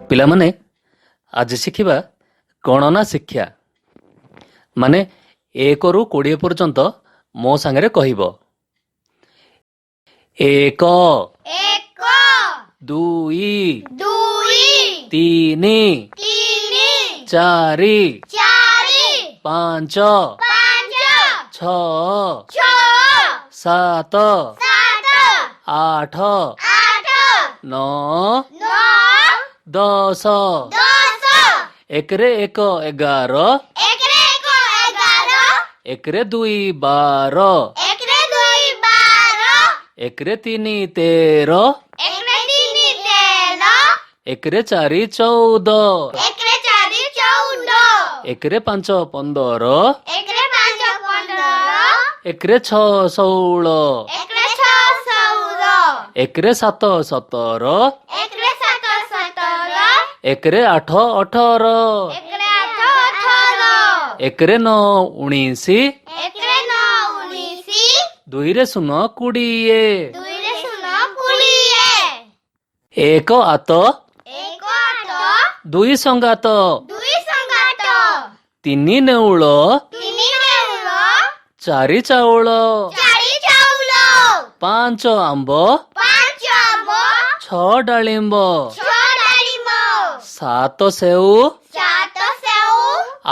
ପିଲାମାନେ ଆଜି ଶିଖିବା ଗଣନା ଶିକ୍ଷା। ମାନେ 1ରୁ 20 ପର୍ଯ୍ୟନ୍ତ ମୋ ସାଙ୍ଗରେ କହିବ। 1 ଏକ 2 ଦୁଇ 3 ତିନି 4 ଚାରି 5 ପାଞ୍ଚ 6 ଛଅ 7 ସାତ 8 ଆଠ 9 ନଅ 10 ଦଶ 1ରେ 1 11 ଏକରେ ଏକ ଏଗାର 1ରେ 2 12 ଏକରେ ଦୁଇ ବାର 1ରେ 3 13 ଏକରେ ତିନି ତେର 1ରେ 4 14 ଏକରେ ଚାରି ଚଉଦ 1ରେ 5 15 ଏକରେ ପାଞ୍ଚ ପନ୍ଦର 1ରେ 6 16 ଏକରେ ଛଅ ଷୋହଳ 1ରେ 7 17 ଏକରେ ସାତ ସତର 1ରେ 8 18 ଏକରେ ଆଠ ଅଠର 1ରେ 9 19 ଏକରେ ନଅ ଉଣେଇଶି 2ରେ 0 20 ଦୁଇରେ ଶୂନ କୋଡ଼ିଏ 1 ଆତ ଏକ ଆଠ 2 ସଙ୍ଗାତ ଦୁଇ ସଙ୍ଗାତ 3 ନେଉଳ ତିନି ନେଉଳ 4 ଚାଉଳ ଚାରି ଚାଉଳ 5 ଆମ୍ବ ପାଞ୍ଚ ଆମ୍ବ 6 ଡାଳିମ୍ବ ଛଅ ଡାଳିମ୍ବ 7 ସେଉ ସାତ ସେଉ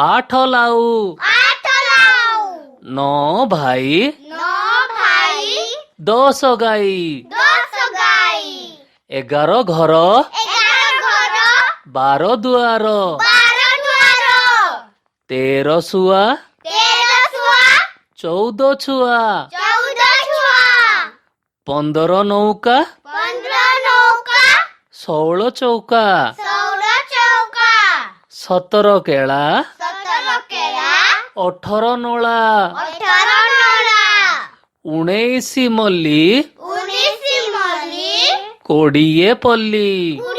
8 ଲାଉ ଆଠ ଲାଉ 9 ଭାଇ ନଅ ଭାଇ 10 ଗାଈ 10 ଗାଈ 11 ଘର 11 ଘର 12 ଦୁଆର 12 ଦୁଆର 13 ଶୁଆ 13 ଶୁଆ 14 ଛୁଆ 14 ଛୁଆ 15 ନୌକା 15 ନୌକା 16 ଚୌକା 16 ଚୌକା 17 କେଳା 17 କେଳା 18 ନଳା 18 ନଳା 19 ମଲ୍ଲି 19 ମଲ୍ଲି 20 ପଲ୍ଲି 20